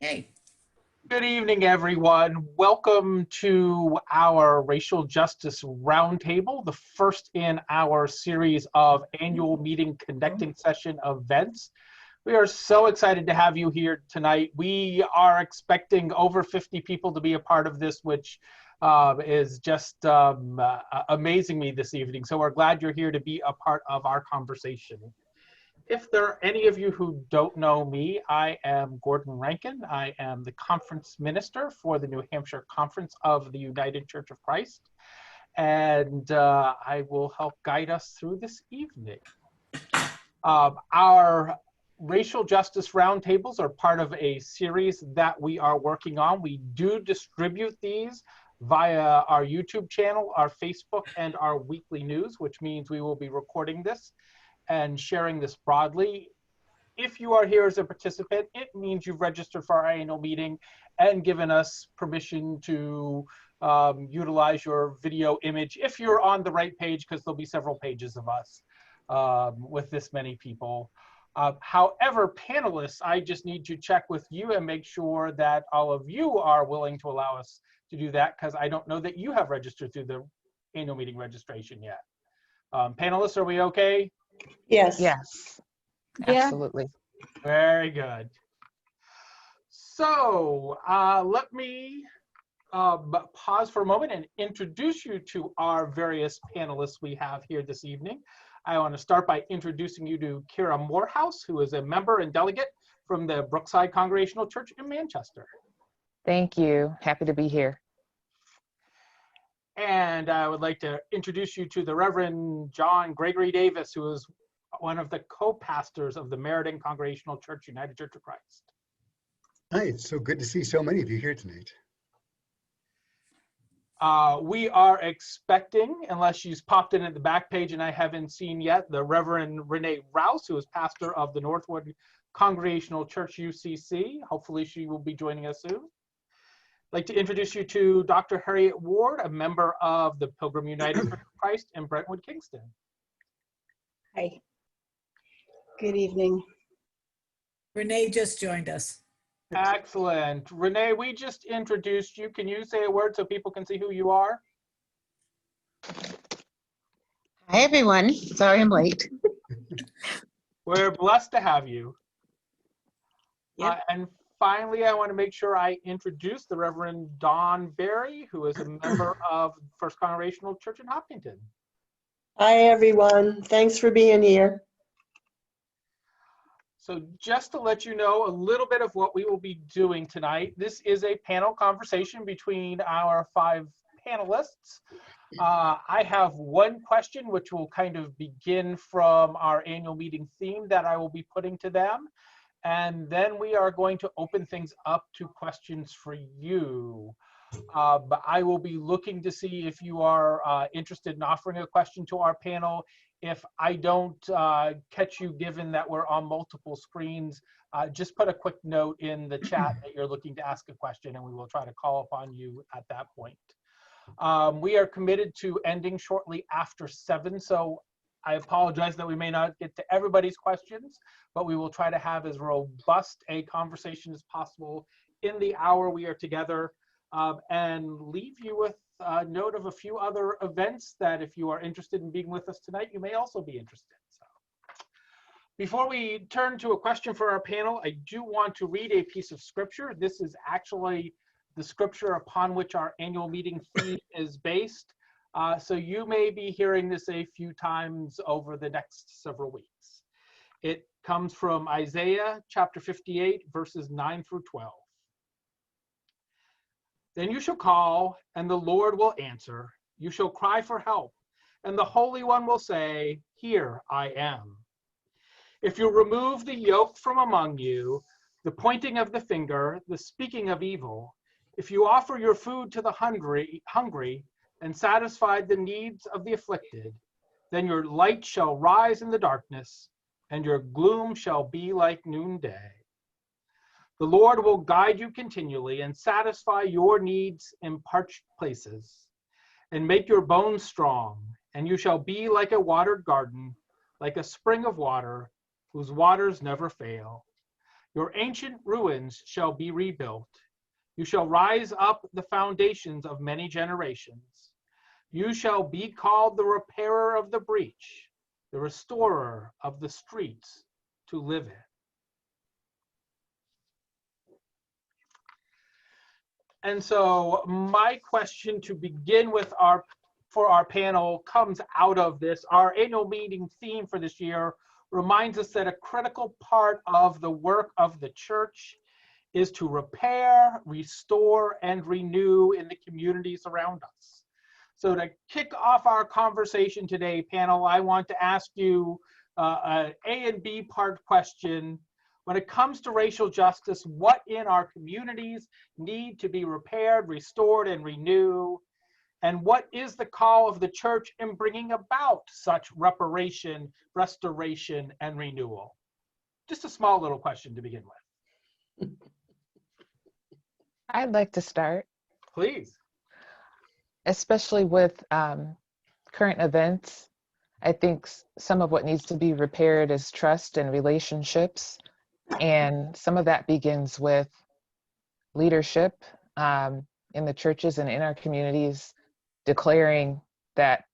Hey. Good evening, everyone. Welcome to our Racial Justice Roundtable, the first in our series of annual meeting connecting session events. We are so excited to have you here tonight. We are expecting over 50 people to be a part of this, which is just amazing me this evening. So we're glad you're here to be a part of our conversation. If there are any of you who don't know me, I am Gordon Rankin. I am the conference minister for the New Hampshire Conference of the United Church of Christ, and I will help guide us through this evening. Our racial justice roundtables are part of a series that we are working on. We do distribute these via our YouTube channel, our Facebook, and our weekly news, which means we will be recording this and sharing this broadly. If you are here as a participant, it means you've registered for our annual meeting and given us permission to utilize your video image if you're on the right page, because there'll be several pages of us with this many people. However, panelists, I just need to check with you and make sure that all of you are willing to allow us to do that, because I don't know that you have registered through the annual meeting registration yet. Panelists, are we okay? Yes. Yes, absolutely. Very good. So let me pause for a moment and introduce you to our various panelists we have here this evening. I want to start by introducing you to Kira Morehouse, who is a member and delegate from the Brookside Congregational Church in Manchester. Thank you. Happy to be here. And I would like to introduce you to the Reverend John Gregory-Davis, who is one of the co-pastors of the Meriden Congregational Church, United Church of Christ. Hi, it's so good to see so many of you here tonight. We are expecting, unless she's popped in at the back page and I haven't seen yet, the Reverend Renee Rouse, who is pastor of the Northwood Congregational Church, UCC. Hopefully she will be joining us soon. I'd like to introduce you to Dr. Harriet Ward, a member of the Pilgrim United Church of Christ in Brentwood-Kingston. Hi. Good evening. Renee just joined us. Excellent. Renee, we just introduced you. Can you say a word so people can see who you are? Hi, everyone. Sorry I'm late. We're blessed to have you. Yep. And finally, I want to make sure I introduce the Reverend Dawn Berry, who is a member of First Congregational Church in Hopkinton. Hi, everyone. Thanks for being here. So just to let you know a little bit of what we will be doing tonight, this is a panel conversation between our 5 panelists. I have one question which will kind of begin from our annual meeting theme that I will be putting to them. And then we are going to open things up to questions for you. But I will be looking to see if you are interested in offering a question to our panel. If I don't catch you, given that we're on multiple screens, just put a quick note in the chat that you're looking to ask a question, and we will try to call upon you at that point. We are committed to ending shortly after 7, so I apologize that we may not get to everybody's questions, but we will try to have as robust a conversation as possible in the hour we are together, and leave you with a note of a few other events that if you are interested in being with us tonight, you may also be interested. So, before we turn to a question for our panel, I do want to read a piece of scripture. This is actually the scripture upon which our annual meeting theme is based. So you may be hearing this a few times over the next several weeks. It comes from Isaiah chapter 58, verses 9 through 12. Then you shall call, and the Lord will answer. You shall cry for help, and the Holy One will say, Here I am. If you remove the yoke from among you, the pointing of the finger, the speaking of evil, if you offer your food to the hungry, and satisfy the needs of the afflicted, then your light shall rise in the darkness, and your gloom shall be like noonday. The Lord will guide you continually and satisfy your needs in parched places, and make your bones strong, and you shall be like a watered garden, like a spring of water, whose waters never fail. Your ancient ruins shall be rebuilt. You shall rise up the foundations of many generations. You shall be called the repairer of the breach, the restorer of the streets to live in. And so my question to begin with for our panel comes out of this. Our annual meeting theme for this year reminds us that a critical part of the work of the church is to repair, restore, and renew in the communities around us. So to kick off our conversation today, panel, I want to ask you an A and B part question. When it comes to racial justice, what in our communities need to be repaired, restored, and renew? And what is the call of the church in bringing about such reparation, restoration, and renewal? Just a small little question to begin with. I'd like to start, Please. especially with current events. I think some of what needs to be repaired is trust and relationships. And some of that begins with leadership in the churches and in our communities, declaring that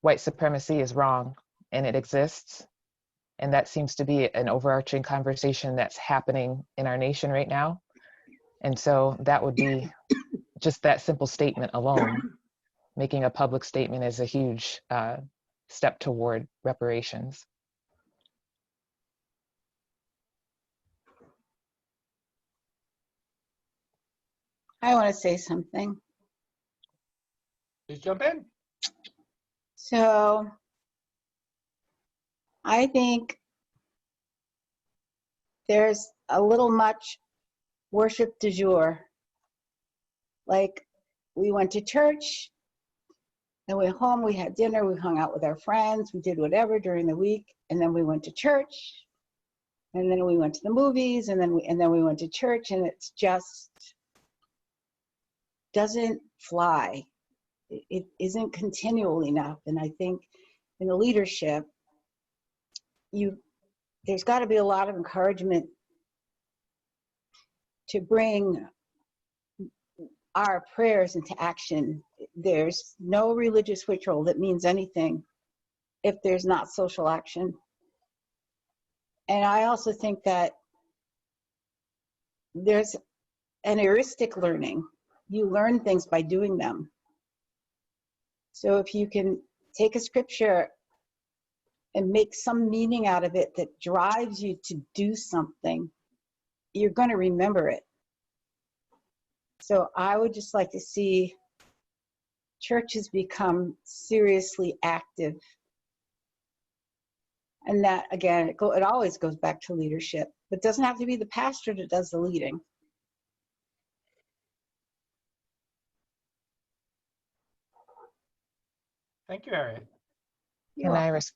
white supremacy is wrong and it exists. And that seems to be an overarching conversation that's happening in our nation right now. And so that would be just that simple statement alone. Making a public statement is a huge step toward reparations. I want to say something. Please jump in. So I think there's a little much worship du jour. Like, we went to church, then we went home, we had dinner, we hung out with our friends, we did whatever during the week, and then we went to church, and then we went to the movies, and then we went to church, and it's just doesn't fly. It isn't continual enough. And I think in the leadership, there's got to be a lot of encouragement to bring our prayers into action. There's no religious ritual that means anything if there's not social action. And I also think that there's an heuristic learning. You learn things by doing them. So if you can take a scripture and make some meaning out of it that drives you to do something, you're going to remember it. So I would just like to see churches become seriously active. And that, again, it always goes back to leadership. It doesn't have to be the pastor that does the leading. Thank you, Harriet. You're Can I welcome.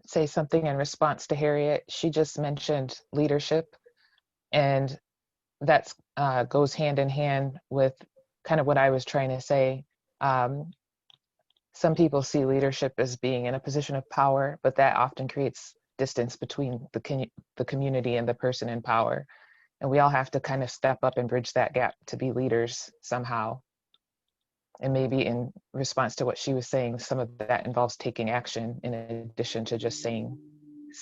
say something in response to Harriet? She just mentioned leadership, and that goes hand in hand with kind of what I was trying to say. Some people see leadership as being in a position of power, but that often creates distance between the community and the person in power. And we all have to kind of step up and bridge that gap to be leaders somehow. And maybe in response to what she was saying, some of that involves taking action in addition to just saying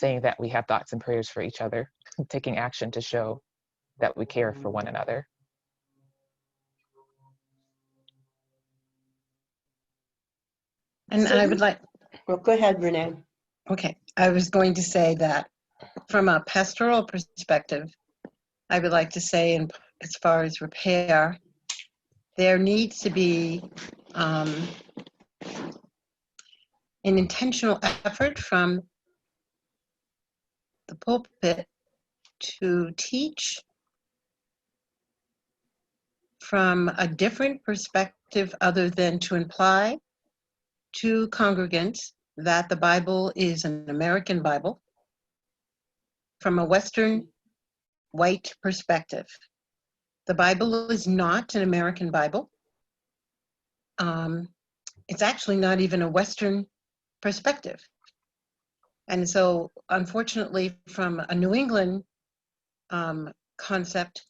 that we have thoughts and prayers for each other, taking action to show that we care for one another. And I would like, Well, go ahead, Renee. okay, I was going to say that from a pastoral perspective, I would like to say, as far as repair, there needs to be an intentional effort from the pulpit to teach from a different perspective other than to imply to congregants that the Bible is an American Bible from a Western white perspective. The Bible is not an American Bible. It's actually not even a Western perspective. And so, unfortunately, from a New England concept,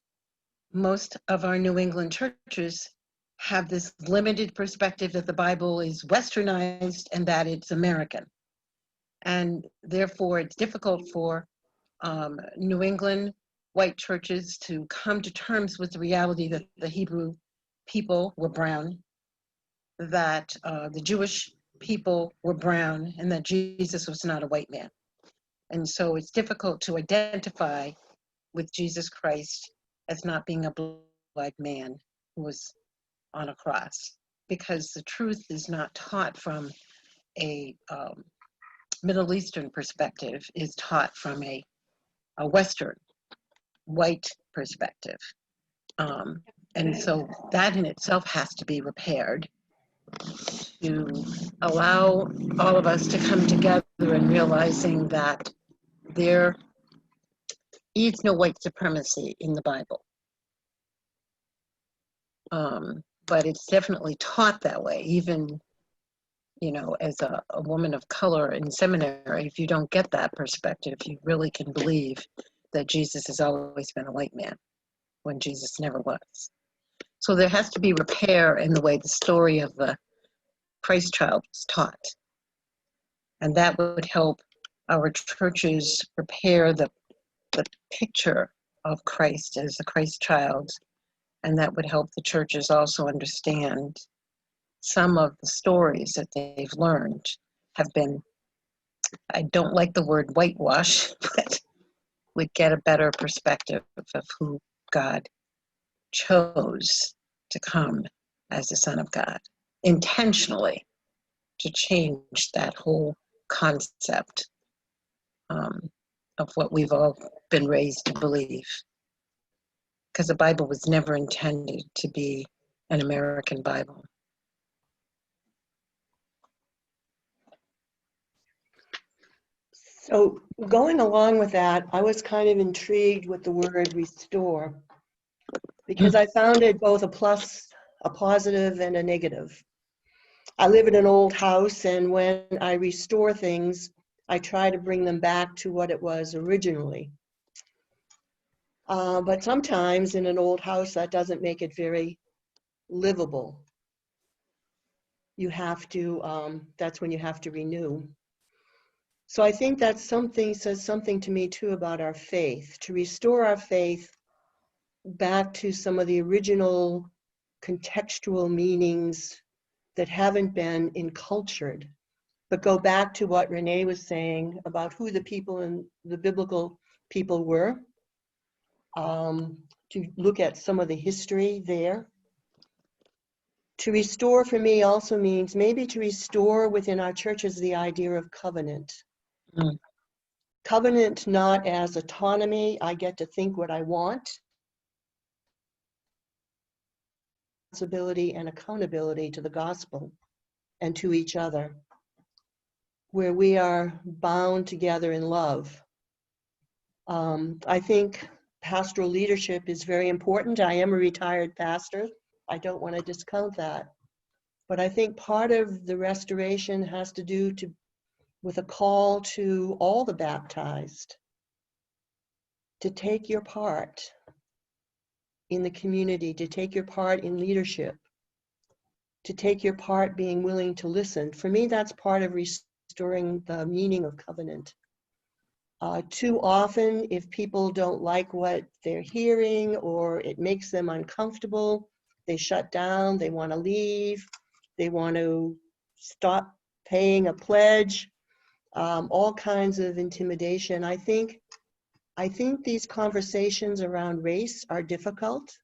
most of our New England churches have this limited perspective that the Bible is westernized and that it's American. And therefore, it's difficult for New England white churches to come to terms with the reality that the Hebrew people were brown, that the Jewish people were brown, and that Jesus was not a white man. And so it's difficult to identify with Jesus Christ as not being a black man who was on a cross, because the truth is not taught from a Middle Eastern perspective, is taught from a Western white perspective. And so that in itself has to be repaired to allow all of us to come together in realizing that there is no white supremacy in the Bible. But it's definitely taught that way. Even, you know, as a woman of color in seminary, if you don't get that perspective, you really can believe that Jesus has always been a white man when Jesus never was. So there has to be repair in the way the story of the Christ child was taught. And that would help our churches prepare the picture of Christ as the Christ child. And that would help the churches also understand some of the stories that they've learned have been, I don't like the word whitewash, but would get a better perspective of who God chose to come as the Son of God, intentionally to change that whole concept of what we've all been raised to believe. Because the Bible was never intended to be an American Bible. So going along with that, I was kind of intrigued with the word restore, because I found it both a positive and a negative. I live in an old house, and when I restore things, I try to bring them back to what it was originally. But sometimes in an old house, that doesn't make it very livable. You have to, that's when you have to renew. So I think that says something to me too about our faith, to restore our faith back to some of the original contextual meanings that haven't been encultured, but go back to what Renee was saying about who the people in the biblical people were, to look at some of the history there. To restore for me also means maybe to restore within our churches the idea of covenant. Mm. Covenant not as autonomy, I get to think what I want. Responsibility and accountability to the gospel and to each other, where we are bound together in love. I think pastoral leadership is very important. I am a retired pastor. I don't want to discount that. But I think part of the restoration has to do with a call to all the baptized to take your part in the community, to take your part in leadership, to take your part being willing to listen. For me, that's part of restoring the meaning of covenant. Too often, if people don't like what they're hearing or it makes them uncomfortable, they shut down, they want to leave, they want to stop paying a pledge, all kinds of intimidation. I think these conversations around race are difficult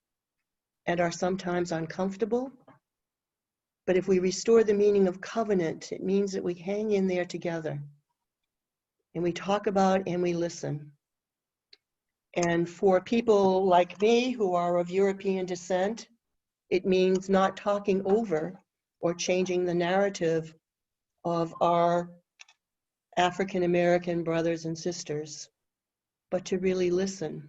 and are sometimes uncomfortable. But if we restore the meaning of covenant, it means that we hang in there together and we talk about and we listen. And for people like me who are of European descent, it means not talking over or changing the narrative of our African American brothers and sisters, but to really listen.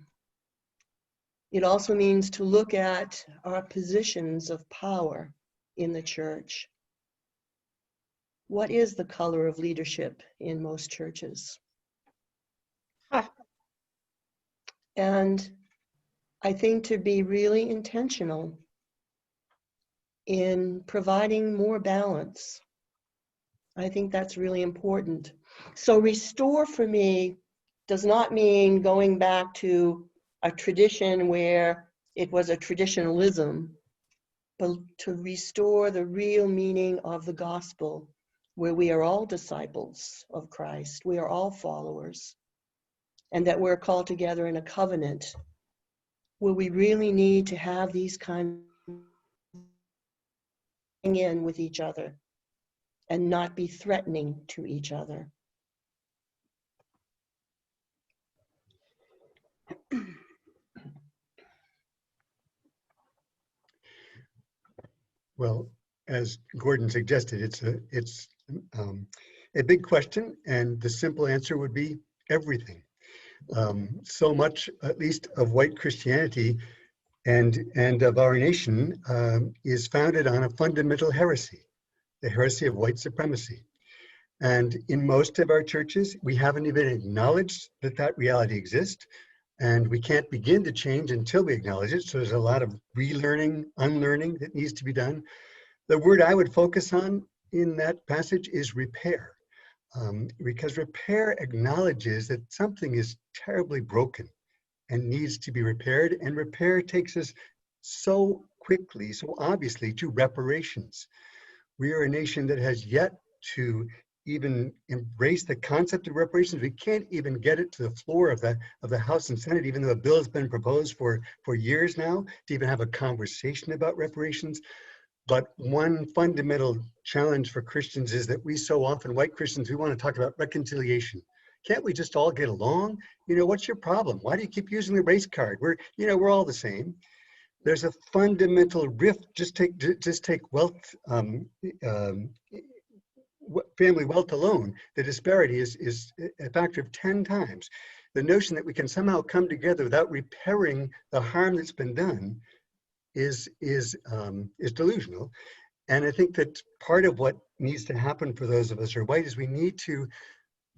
It also means to look at our positions of power in the church. What is the color of leadership in most churches? And I think to be really intentional in providing more balance. I think that's really important. So restore for me does not mean going back to a tradition where it was a traditionalism, but to restore the real meaning of the gospel, where we are all disciples of Christ, we are all followers, and that we're called together in a covenant where we really need to have these kind of in with each other and not be threatening to each other. Well, as Gordon suggested, it's a big question, and the simple answer would be everything. So much, at least, of white Christianity and of our nation is founded on a fundamental heresy, the heresy of white supremacy. And in most of our churches, we haven't even acknowledged that that reality exists, and we can't begin to change until we acknowledge it. So there's a lot of relearning, unlearning that needs to be done. The word I would focus on in that passage is repair, because repair acknowledges that something is terribly broken and needs to be repaired, and repair takes us so quickly, so obviously, to reparations. We are a nation that has yet to even embrace the concept of reparations. We can't even get it to the floor of the House and Senate, even though a bill has been proposed for years now, to even have a conversation about reparations. But one fundamental challenge for Christians is that we so often, white Christians, we want to talk about reconciliation. Can't we just all get along? You know, what's your problem? Why do you keep using the race card? We're all the same. There's a fundamental rift. Just take wealth, family wealth alone. The disparity is a factor of 10 times. The notion that we can somehow come together without repairing the harm that's been done is delusional. And I think that part of what needs to happen for those of us who are white is we need to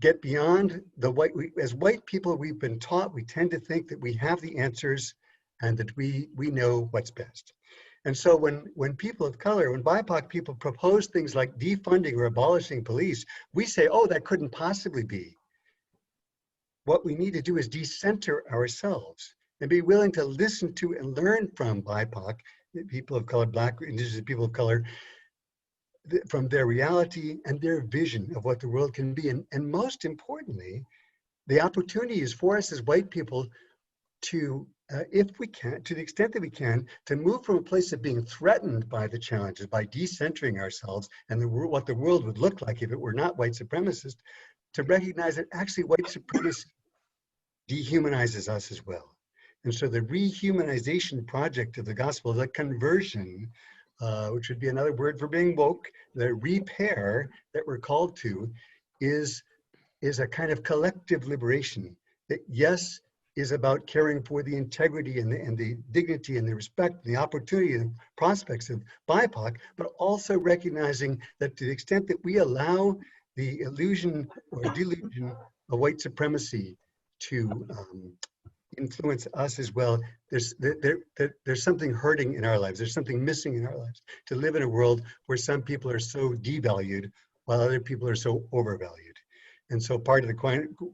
get beyond the white. As white people, we've been taught, we tend to think that we have the answers and that we know what's best. And so when people of color, when BIPOC people propose things like defunding or abolishing police, we say, oh, that couldn't possibly be. What we need to do is decenter ourselves and be willing to listen to and learn from BIPOC, people of color, Black, Indigenous people of color, from their reality and their vision of what the world can be. And most importantly, the opportunity is for us as white people to, if we can, to the extent that we can, to move from a place of being threatened by the challenges, by decentering ourselves and what the world would look like if it were not white supremacist, to recognize that actually white supremacy dehumanizes us as well. And so the rehumanization project of the gospel, the conversion, which would be another word for being woke, the repair that we're called to, is a kind of collective liberation that, yes, is about caring for the integrity and the dignity and the respect and the opportunity and prospects of BIPOC, but also recognizing that to the extent that we allow the illusion or delusion of white supremacy to influence us as well, there's something hurting in our lives. There's something missing in our lives to live in a world where some people are so devalued while other people are so overvalued. And so part of the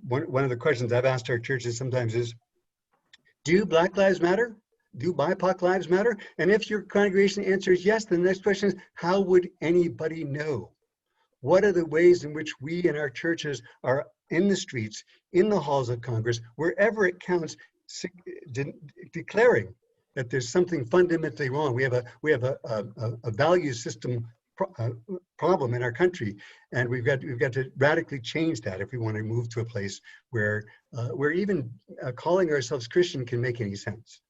one of the questions I've asked our churches sometimes is, do Black lives matter? Do BIPOC lives matter? And if your congregation answers yes, then the next question is, how would anybody know? What are the ways in which we in our churches are in the streets, in the halls of Congress, wherever it counts, declaring that there's something fundamentally wrong? We have a value system problem in our country, and we've got to radically change that if we want to move to a place where even calling ourselves Christian can make any sense.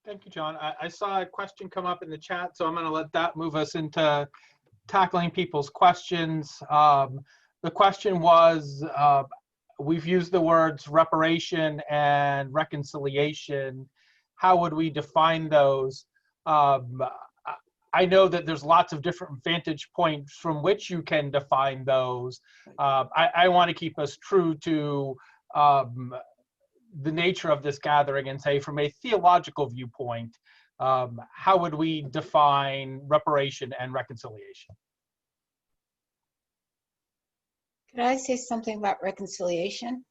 Thank you, John. I saw a question come up in the chat, so I'm going to let that move us into tackling people's questions. The question was, we've used the words reparation and reconciliation. How would we define those? I know that there's lots of different vantage points from which you can define those. I want to keep us true to the nature of this gathering and say, from a theological viewpoint, how would we define reparation and reconciliation? Could I say something about reconciliation?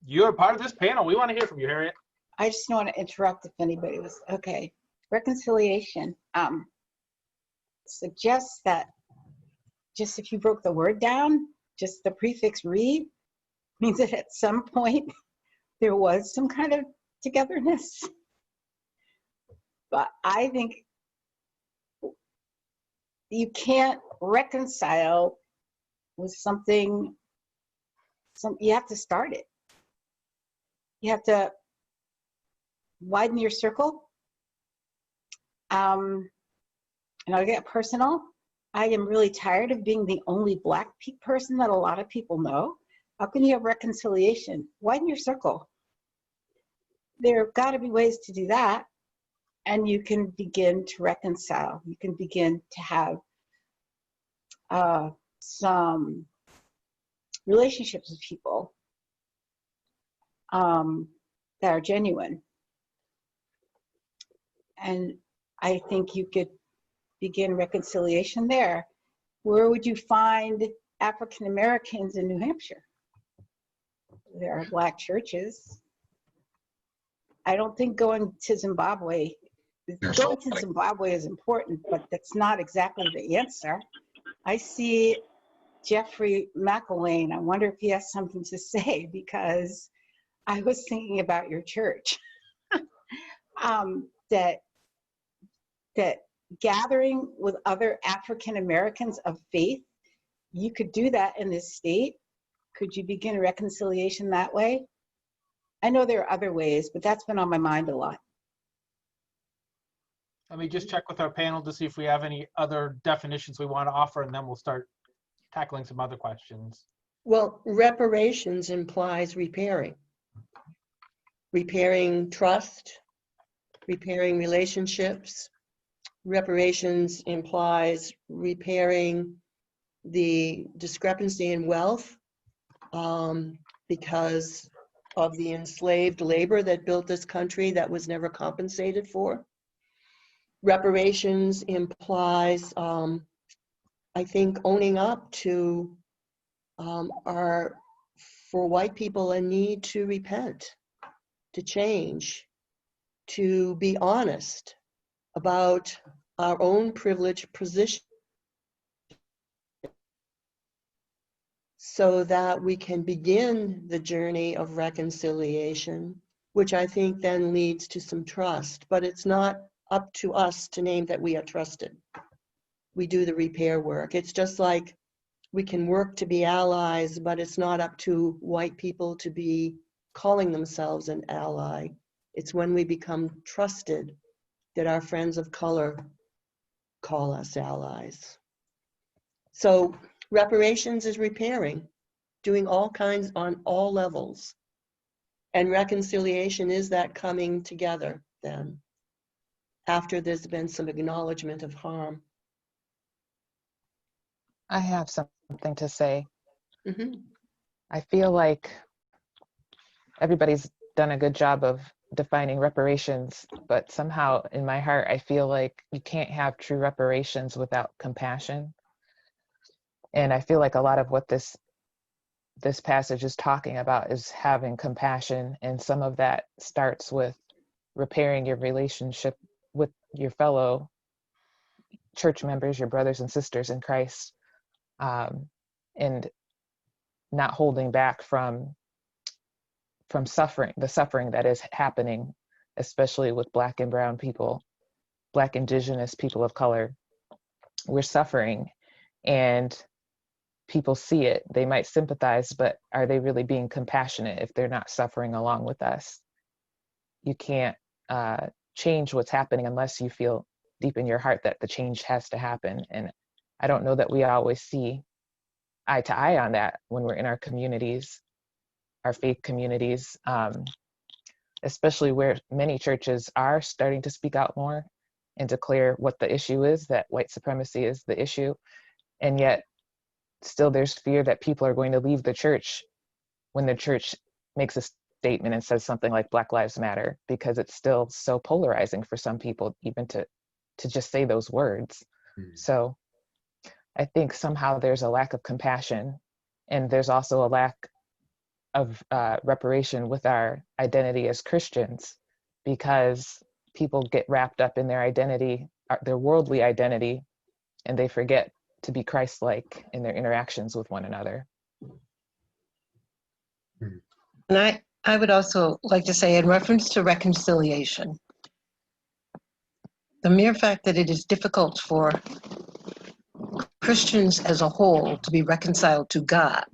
You're part of this panel. We want to hear from you, Harriet. I just don't want to interrupt if anybody was, okay. Reconciliation suggests that just if you broke the word down, just the prefix "re" means that at some point there was some kind of togetherness. But I think you can't reconcile with something, you have to start it. You have to widen your circle. And I'll get personal. I am really tired of being the only Black person that a lot of people know. How can you have reconciliation? Widen your circle. There have got to be ways to do that. And you can begin to reconcile. You can begin to have some relationships with people that are genuine. And I think you could begin reconciliation there. Where would you find African Americans in New Hampshire? There are Black churches. I don't think going to Zimbabwe is important, but that's not exactly the answer. I see Jeffrey McElwain. I wonder if he has something to say, because I was thinking about your church. That gathering with other African Americans of faith, you could do that in this state. Could you begin reconciliation that way? I know there are other ways, but that's been on my mind a lot. Let me just check with our panel to see if we have any other definitions we want to offer, and then we'll start tackling some other questions. Well, reparations implies repairing. Repairing trust, repairing relationships. Reparations implies repairing the discrepancy in wealth because of the enslaved labor that built this country that was never compensated for. Reparations implies, I think, owning up to for white people, a need to repent, to change, to be honest about our own privileged position, so that we can begin the journey of reconciliation, which I think then leads to some trust. But it's not up to us to name that we are trusted. We do the repair work. It's just like we can work to be allies, but it's not up to white people to be calling themselves an ally. It's when we become trusted that our friends of color call us allies. So reparations is repairing, doing all kinds on all levels. And reconciliation is that coming together then, after there's been some acknowledgement of harm. I have something to say. Mm-hmm. I feel like everybody's done a good job of defining reparations, but somehow in my heart, I feel like you can't have true reparations without compassion. And I feel like a lot of what this passage is talking about is having compassion, and some of that starts with repairing your relationship with your fellow church members, your brothers and sisters in Christ, and not holding back from suffering, the suffering that is happening, especially with Black and brown people, Black Indigenous people of color. We're suffering, and people see it. They might sympathize, but are they really being compassionate if they're not suffering along with us? You can't change what's happening unless you feel deep in your heart that the change has to happen. And I don't know that we always see eye to eye on that when we're in our communities, our faith communities, especially where many churches are starting to speak out more and declare what the issue is, that white supremacy is the issue. And yet still there's fear that people are going to leave the church when the church makes a statement and says something like Black Lives Matter, because it's still so polarizing for some people even to just say those words. So I think somehow there's a lack of compassion, and there's also a lack of reparation with our identity as Christians, because people get wrapped up in their identity, their worldly identity, and they forget to be Christ-like in their interactions with one another. And I would also like to say, in reference to reconciliation, the mere fact that it is difficult for Christians as a whole to be reconciled to God,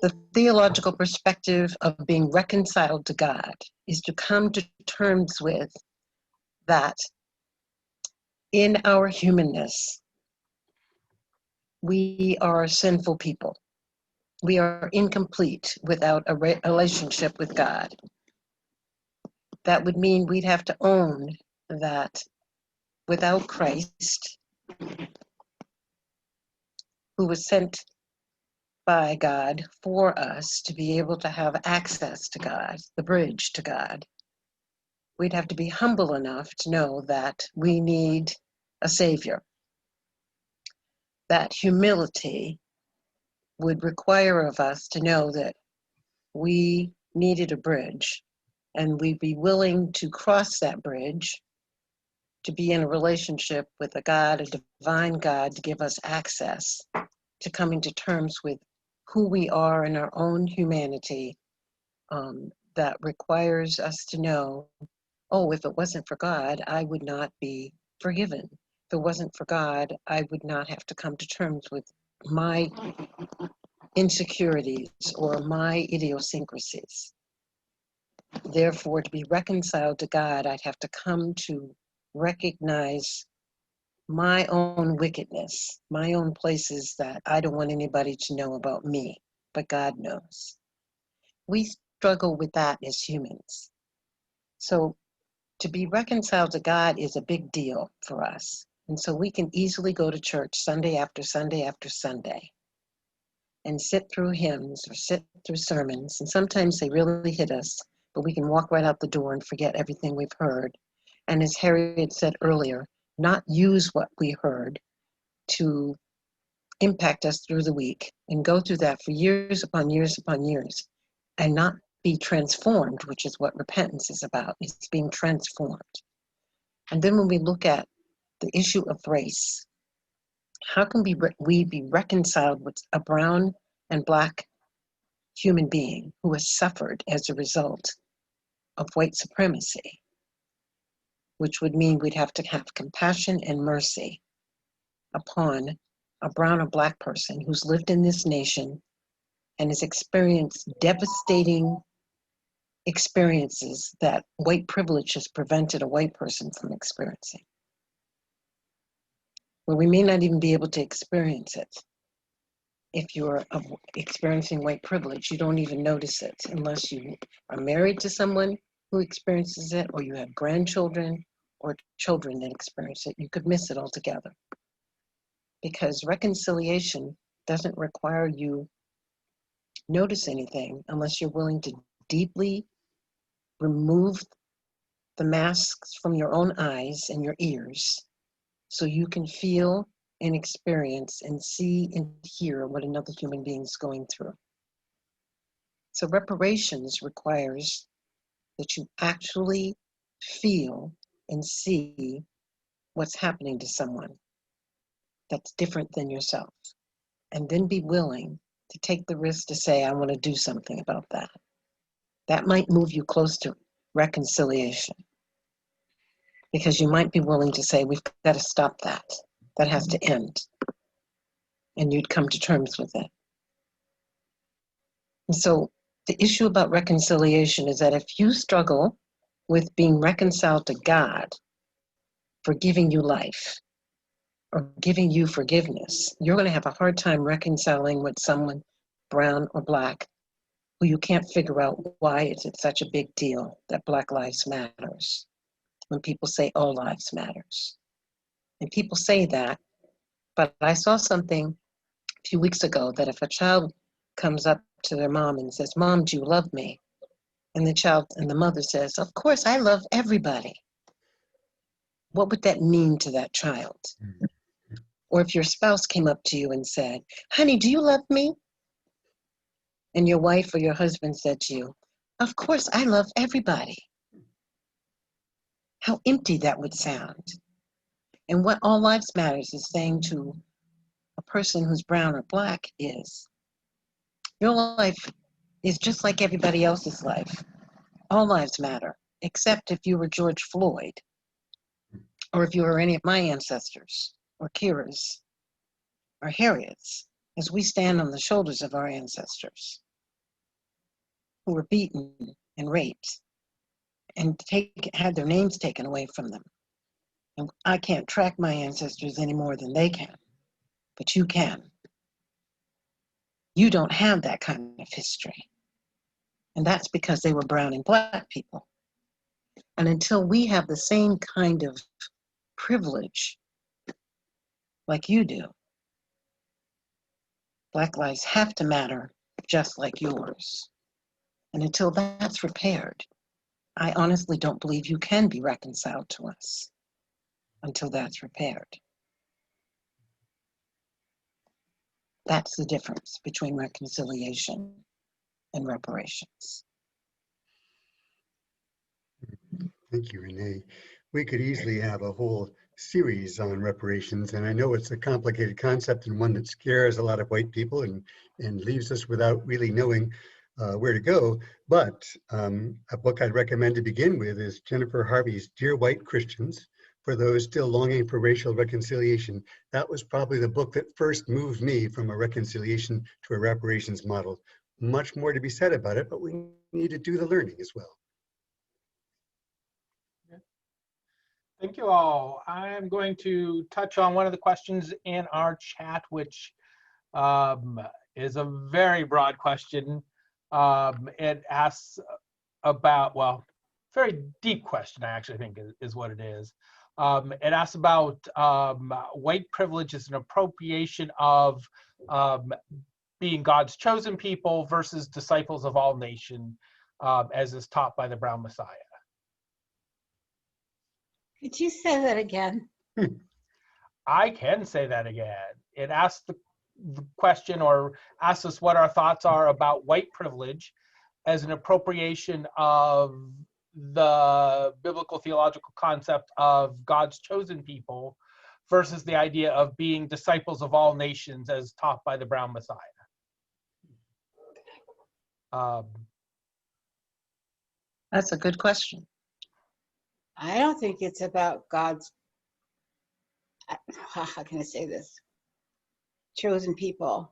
the theological perspective of being reconciled to God is to come to terms with that in our humanness, we are sinful people. We are incomplete without a relationship with God. That would mean we'd have to own that without Christ, who was sent by God for us to be able to have access to God, the bridge to God, we'd have to be humble enough to know that we need a Savior. That humility would require of us to know that we needed a bridge, and we'd be willing to cross that bridge to be in a relationship with a God, a divine God, to give us access to coming to terms with who we are in our own humanity, that requires us to know, oh, if it wasn't for God, I would not be forgiven. If it wasn't for God, I would not have to come to terms with my insecurities or my idiosyncrasies. Therefore, to be reconciled to God, I'd have to come to recognize my own wickedness, my own places that I don't want anybody to know about me, but God knows. We struggle with that as humans. So to be reconciled to God is a big deal for us. And so we can easily go to church Sunday after Sunday after Sunday and sit through hymns or sit through sermons. And sometimes they really hit us, but we can walk right out the door and forget everything we've heard. And as Harriet said earlier, not use what we heard to impact us through the week and go through that for years upon years upon years and not be transformed, which is what repentance is about. It's being transformed. And then when we look at the issue of race, how can we be reconciled with a brown and Black human being who has suffered as a result of white supremacy, which would mean we'd have to have compassion and mercy upon a brown or Black person who's lived in this nation and has experienced devastating experiences that white privilege has prevented a white person from experiencing. Well, we may not even be able to experience it. If you're experiencing white privilege, you don't even notice it unless you are married to someone who experiences it, or you have grandchildren or children that experience it. You could miss it altogether. Because reconciliation doesn't require you notice anything unless you're willing to deeply remove the masks from your own eyes and your ears so you can feel and experience and see and hear what another human being is going through. So reparations requires that you actually feel and see what's happening to someone that's different than yourself, and then be willing to take the risk to say, I want to do something about that. That might move you close to reconciliation, because you might be willing to say, we've got to stop that. That has to end. And you'd come to terms with it. And so the issue about reconciliation is that if you struggle with being reconciled to God for giving you life or giving you forgiveness, you're going to have a hard time reconciling with someone brown or Black who you can't figure out why it's such a big deal that Black lives matters when people say all lives matters. And people say that, but I saw something a few weeks ago that if a child comes up to their mom and says, "Mom, do you love me?" And the mother says, "Of course, I love everybody." What would that mean to that child? Or if your spouse came up to you and said, "Honey, do you love me?" And your wife or your husband said to you, "Of course, I love everybody." How empty that would sound. And what All Lives Matters is saying to a person who's brown or black is, your life is just like everybody else's life. All lives matter, except if you were George Floyd, or if you were any of my ancestors, or Kira's, or Harriet's, as we stand on the shoulders of our ancestors who were beaten and raped and had their names taken away from them. And I can't track my ancestors any more than they can, but you can. You don't have that kind of history. And that's because they were brown and black people. And until we have the same kind of privilege like you do, Black lives have to matter just like yours. And until that's repaired, I honestly don't believe you can be reconciled to us until that's repaired. That's the difference between reconciliation and reparations. Thank you, Renee. We could easily have a whole series on reparations, and I know it's a complicated concept and one that scares a lot of white people and leaves us without really knowing where to go. But a book I'd recommend to begin with is Jennifer Harvey's Dear White Christians, for those still longing for racial reconciliation. That was probably the book that first moved me from a reconciliation to a reparations model. Much more to be said about it, but we need to do the learning as well. Thank you all. I'm going to touch on one of the questions in our chat, which is a very broad question. It asks about, well, very deep question, I actually think is what it is. It asks about white privilege as an appropriation of being God's chosen people versus disciples of all nations, as is taught by the Brown Messiah. Could you say that again? I can say that again. It asks the question, or asks us what our thoughts are about white privilege as an appropriation of the biblical theological concept of God's chosen people versus the idea of being disciples of all nations as taught by the Brown Messiah. That's a good question. I don't think it's about God's, how can I say this? Chosen people.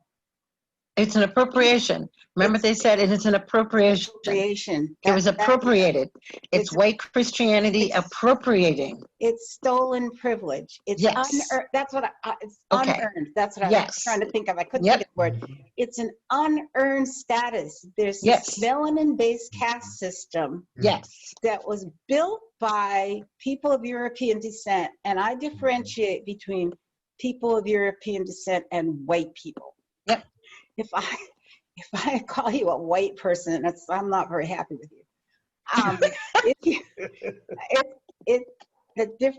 It's an appropriation. Remember they said it is an appropriation. Creation. It was appropriated. It's white Christianity appropriating. It's stolen privilege. It's yes. Unearned. That's what it's okay. Unearned. That's what I yes. was trying to think of. I couldn't think of the word. It's an unearned status. There's this melanin-based caste system that was built by people of European descent, and I differentiate between people of European descent and white people. Yep. If I call you a white person, I'm not very happy with you.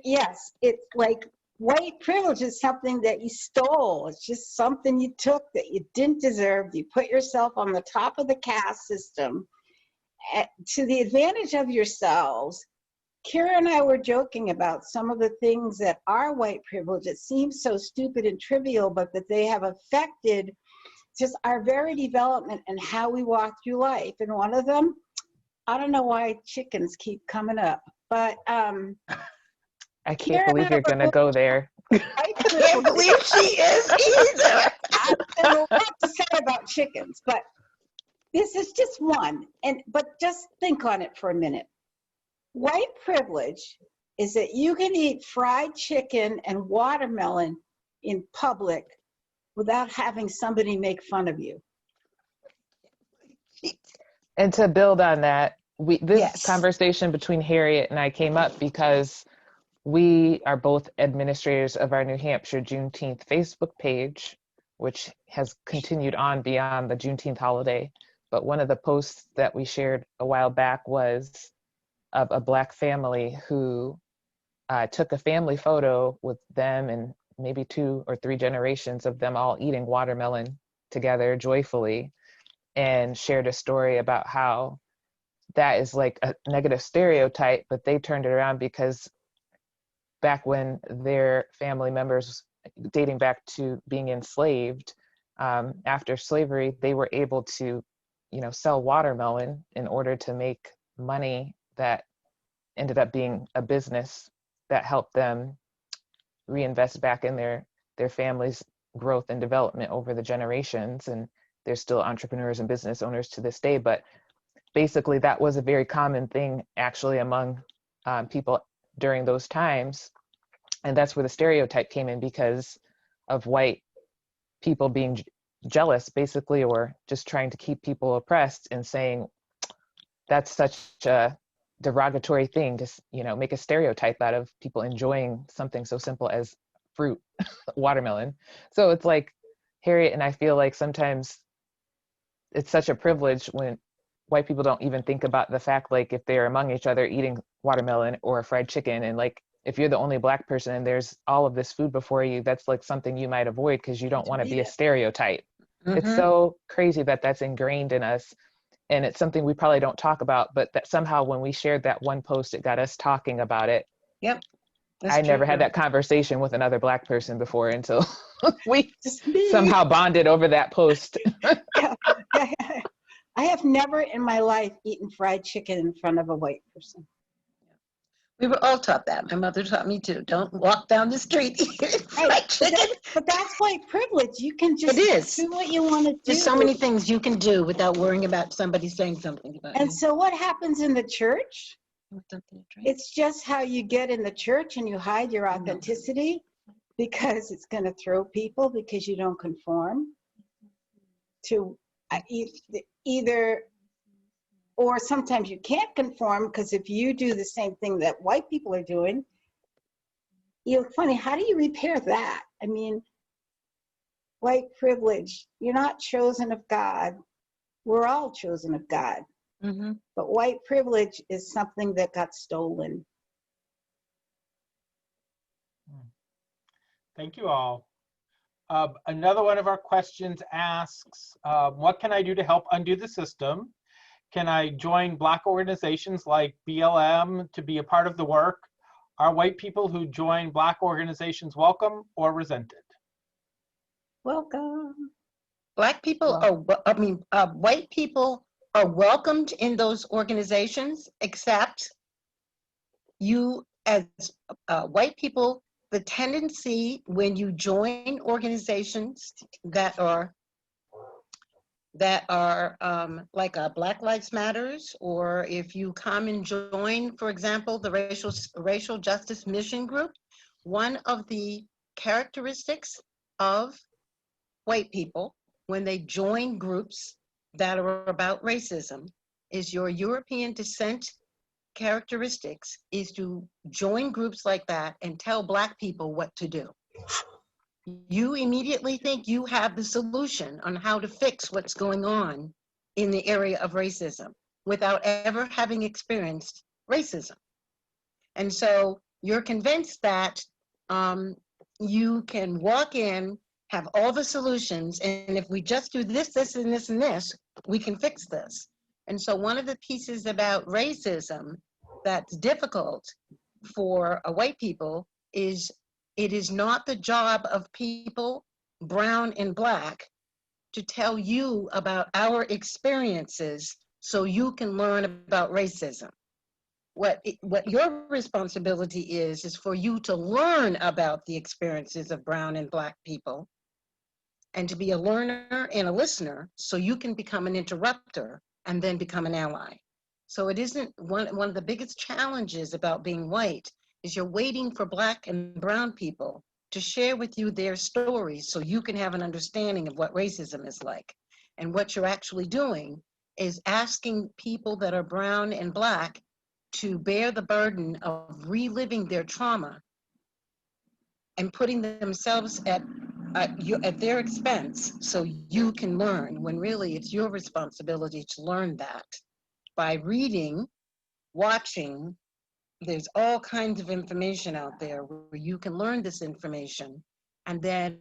Yes, it's like white privilege is something that you stole. It's just something you took that you didn't deserve. You put yourself on the top of the caste system to the advantage of yourselves. Kira and I were joking about some of the things that are white privilege. It seems so stupid and trivial, but that they have affected just our very development and how we walk through life. And one of them, I don't know why chickens keep coming up, but I can't believe you're gonna go there. I can't believe she is either. There's a lot to say about chickens, but this is just one. But just think on it for a minute. White privilege is that you can eat fried chicken and watermelon in public without having somebody make fun of you. And to build on that, this conversation between Harriet and I came up because we are both administrators of our New Hampshire Juneteenth Facebook page, which has continued on beyond the Juneteenth holiday. But one of the posts that we shared a while back was of a Black family who took a family photo with them and maybe 2 or 3 generations of them all eating watermelon together joyfully, and shared a story about how that is like a negative stereotype, but they turned it around because back when their family members, dating back to being enslaved, after slavery, they were able to, sell watermelon in order to make money that ended up being a business that helped them reinvest back in their family's growth and development over the generations. And they're still entrepreneurs and business owners to this day. But basically, that was a very common thing actually among people during those times. And that's where the stereotype came in, because of white people being jealous, basically, or just trying to keep people oppressed, and saying that's such a derogatory thing to, make a stereotype out of people enjoying something so simple as fruit, watermelon. So it's like, Harriet and I feel like sometimes it's such a privilege when white people don't even think about the fact, like, if they're among each other eating watermelon or fried chicken, and like, if you're the only Black person and there's all of this food before you, that's like something you might avoid because you don't want to be a stereotype. Mm-hmm. It's so crazy that that's ingrained in us. And it's something we probably don't talk about, but that somehow when we shared that one post, it got us talking about it. Yep. I never had that conversation with another Black person before until we somehow bonded over that post. I have never in my life eaten fried chicken in front of a white person. We were all taught that. My mother taught me too. Don't walk down the street eating fried chicken. But that's white privilege. You can just do what you want to do. There's so many things you can do without worrying about somebody saying something about you. And so what happens in the church? It's just how you get in the church, and you hide your authenticity because it's going to throw people because you don't conform to either. Or sometimes you can't conform because if you do the same thing that white people are doing, funny, how do you repair that? I mean, white privilege, you're not chosen of God. We're all chosen of God. Mm-hmm. But white privilege is something that got stolen. Thank you all. Another one of our questions asks, what can I do to help undo the system? Can I join Black organizations like BLM to be a part of the work? Are white people who join Black organizations welcome or resented? Welcome. Black people white people are welcomed in those organizations, except you as white people, the tendency when you join organizations that are like Black Lives Matters, or if you come and join, for example, the Racial Justice Mission Group, one of the characteristics of white people when they join groups that are about racism is your European descent characteristics is to join groups like that and tell Black people what to do. You immediately think you have the solution on how to fix what's going on in the area of racism without ever having experienced racism. And so you're convinced that you can walk in, have all the solutions, and if we just do this, this, and this, and this, we can fix this. And so one of the pieces about racism that's difficult for white people is it is not the job of people, brown and Black, to tell you about our experiences so you can learn about racism. What your responsibility is for you to learn about the experiences of brown and Black people and to be a learner and a listener so you can become an interrupter and then become an ally. So it isn't one of the biggest challenges about being white is you're waiting for Black and brown people to share with you their stories so you can have an understanding of what racism is like. And what you're actually doing is asking people that are brown and Black to bear the burden of reliving their trauma and putting themselves at at their expense so you can learn, when really it's your responsibility to learn that by reading, watching. There's all kinds of information out there where you can learn this information and then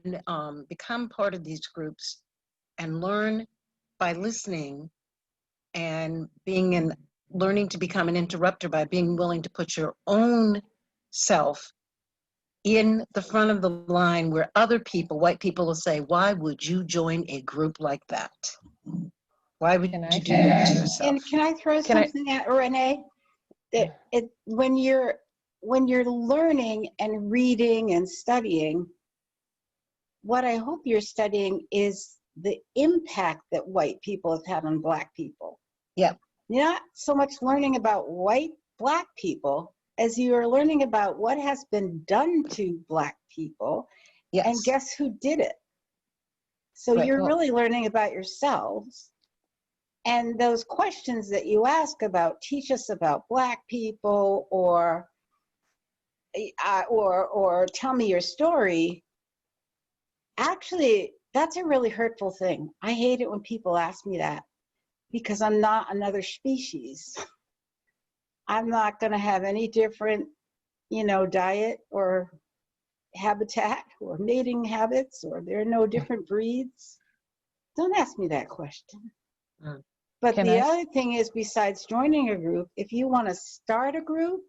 become part of these groups and learn by listening and learning to become an interrupter by being willing to put your own self in the front of the line where other people, white people, will say, why would you join a group like that? Why would you do that to yourself? And can I throw something at Renee? When you're learning and reading and studying, what I hope you're studying is the impact that white people have had on Black people. Yeah. Not so much learning about Black people as you are learning about what has been done to Black people. Yes. And guess who did it? So Right. you're really learning about yourselves. And those questions that you ask about, teach us about Black people, or tell me your story, actually, that's a really hurtful thing. I hate it when people ask me that, because I'm not another species. I'm not going to have any different, diet or habitat or mating habits, or there are no different breeds. Don't ask me that question. Mm. But the other thing is, besides joining a group, if you want to start a group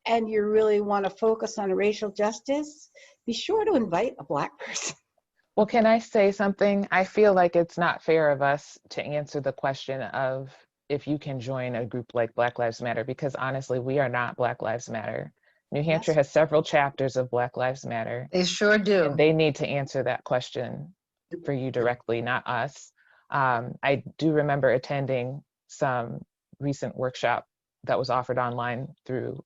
and you really want to focus on racial justice, be sure to invite a Black person. Well, can I say something? I feel like it's not fair of us to answer the question of if you can join a group like Black Lives Matter, because honestly, we are not Black Lives Matter. New Hampshire has several chapters of Black Lives Matter. They sure do. And they need to answer that question for you directly, not us. I do remember attending some recent workshop that was offered online through,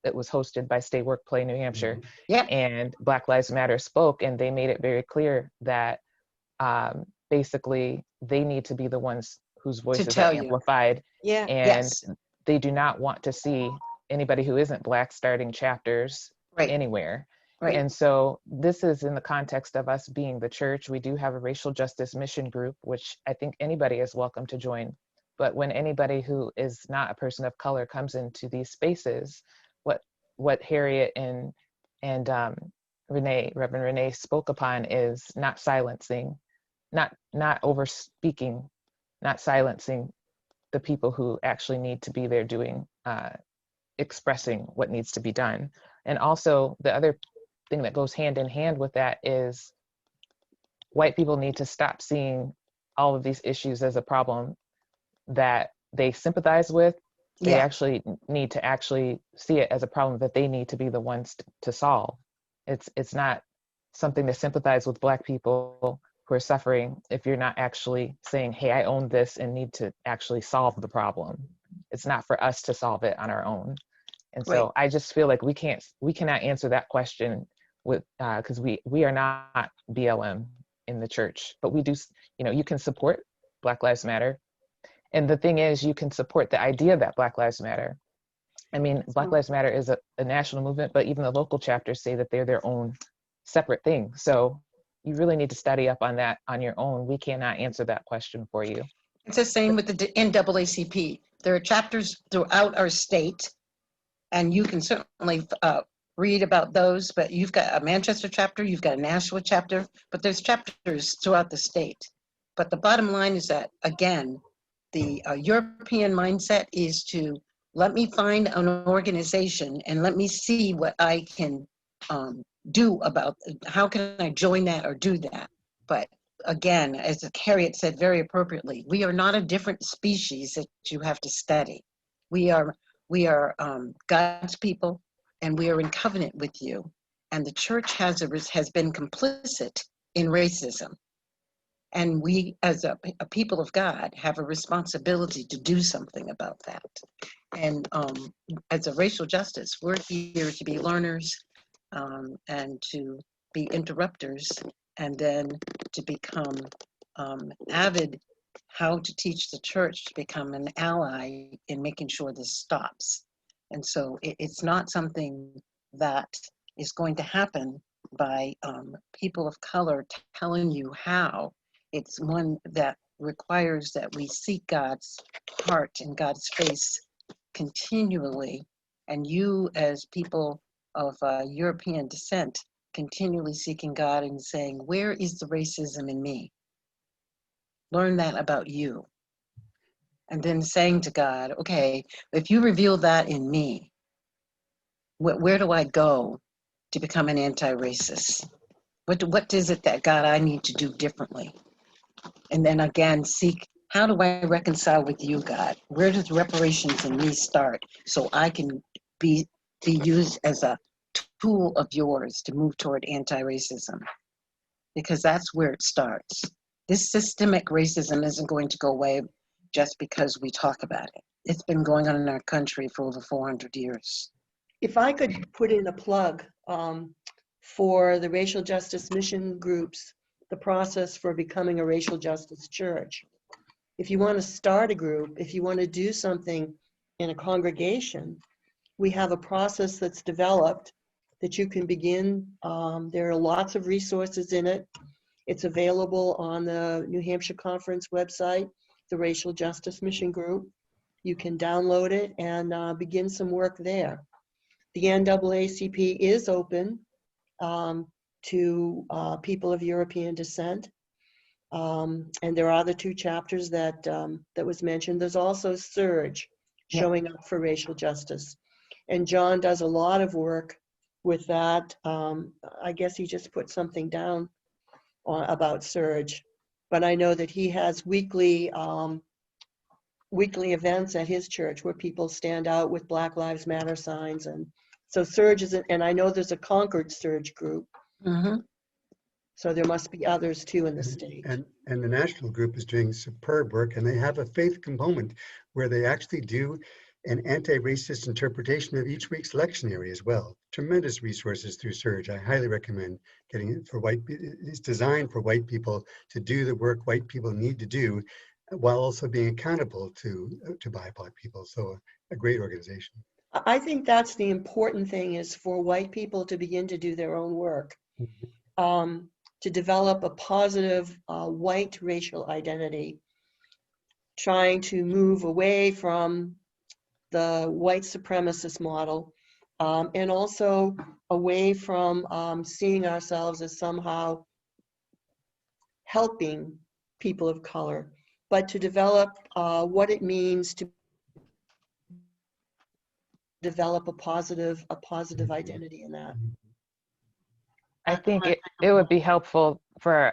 it was hosted by Stay Work Play New Hampshire. Yeah. And Black Lives Matter spoke, and they made it very clear that basically they need to be the ones whose voices are amplified. Yeah. And they do not want to see anybody who isn't Black starting chapters anywhere. Right. And so this is in the context of us being the church. We do have a racial justice mission group, which I think anybody is welcome to join. But when anybody who is not a person of color comes into these spaces, what Harriet and Reverend Renee spoke upon is not silencing, not over speaking, not silencing the people who actually need to be there doing, expressing what needs to be done. And also the other thing that goes hand in hand with that is white people need to stop seeing all of these issues as a problem that they sympathize with. They actually need to actually see it as a problem that they need to be the ones to solve. It's not something to sympathize with Black people who are suffering if you're not actually saying, hey, I own this and need to actually solve the problem. It's not for us to solve it on our own. And so I just feel like we cannot answer that question with because we are not BLM in the church, but we do, you can support Black Lives Matter. And the thing is, you can support the idea that Black Lives Matter. I mean, Black Lives Matter is a national movement, but even the local chapters say that they're their own separate thing. So you really need to study up on that on your own. We cannot answer that question for you. It's the same with the NAACP. There are chapters throughout our state, and you can certainly read about those, but you've got a Manchester chapter, you've got a Nashua chapter, but there's chapters throughout the state. But the bottom line is that, again, the European mindset is to let me find an organization and let me see what I can do about, how can I join that or do that. But again, as Harriet said very appropriately, we are not a different species that you have to study. We are God's people, and we are in covenant with you. And the church has been complicit in racism. And we, as a people of God, have a responsibility to do something about that. And as a racial justice, we're here to be learners and to be interrupters, and then to become avid how to teach the church to become an ally in making sure this stops. And so it's not something that is going to happen by people of color telling you how. It's one that requires that we seek God's heart and God's face continually. And you, as people of European descent, continually seeking God and saying, where is the racism in me? Learn that about you. And then saying to God, okay, if you reveal that in me, where do I go to become an anti-racist? What is it that, God, I need to do differently? And then again, seek, how do I reconcile with you, God? Where does reparations in me start so I can be used as a tool of yours to move toward anti-racism? Because that's where it starts. This systemic racism isn't going to go away just because we talk about it. It's been going on in our country for over 400 years. If I could put in a plug for the racial justice mission groups, the process for becoming a racial justice church. If you want to start a group, if you want to do something in a congregation, we have a process that's developed that you can begin. There are lots of resources in it. It's available on the New Hampshire Conference website, the Racial Justice Mission Group. You can download it and begin some work there. The NAACP is open to people of European descent. And there are the 2 chapters that was mentioned. There's also Surge, showing up for racial justice. And John does a lot of work with that. I guess he just put something down about Surge, but I know that he has weekly events at his church where people stand out with Black Lives Matter signs. And so Surge is, and I know there's a Concord Surge group. Mm-hmm. So there must be others too in the state. And the national group is doing superb work, and they have a faith component where they actually do an anti-racist interpretation of each week's lectionary as well. Tremendous resources through Surge. I highly recommend getting it for white. It's designed for white people to do the work white people need to do, while also being accountable to BIPOC people. So a great organization. I think that's the important thing, is for white people to begin to do their own work, to develop a positive white racial identity, trying to move away from the white supremacist model, and also away from seeing ourselves as somehow helping people of color, but to develop what it means to develop a positive identity in that. I think it would be helpful for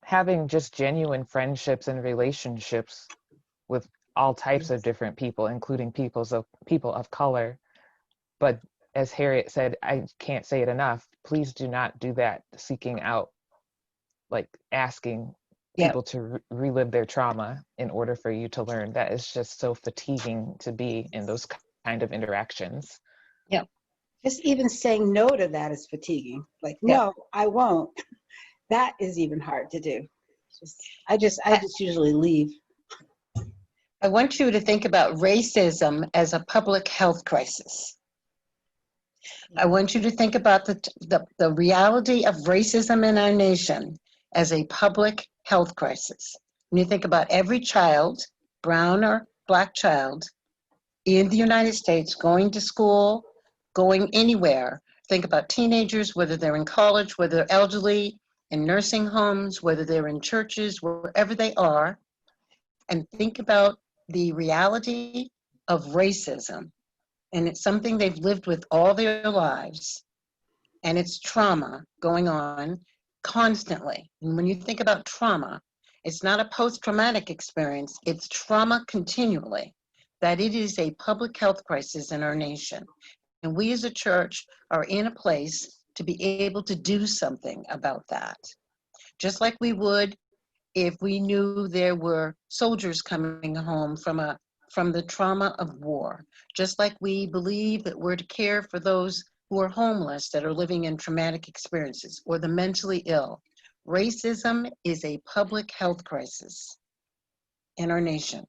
having just genuine friendships and relationships with all types of different people, including people of color. But as Harriet said, I can't say it enough, please do not do that seeking out, like asking people to relive their trauma in order for you to learn. That is just so fatiguing to be in those kind of interactions. Yeah. Just even saying no to that is fatiguing. Like, no, I won't. That is even hard to do. I just usually leave. I want you to think about racism as a public health crisis. I want you to think about the reality of racism in our nation as a public health crisis. When you think about every child, brown or black child, in the United States, going to school, going anywhere, think about teenagers, whether they're in college, whether they're elderly, in nursing homes, whether they're in churches, wherever they are, and think about the reality of racism. And it's something they've lived with all their lives. And it's trauma going on constantly. And when you think about trauma, it's not a post-traumatic experience, it's trauma continually, that it is a public health crisis in our nation. And we as a church are in a place to be able to do something about that. Just like we would if we knew there were soldiers coming home from the trauma of war. Just like we believe that we're to care for those who are homeless, that are living in traumatic experiences, or the mentally ill. Racism is a public health crisis in our nation.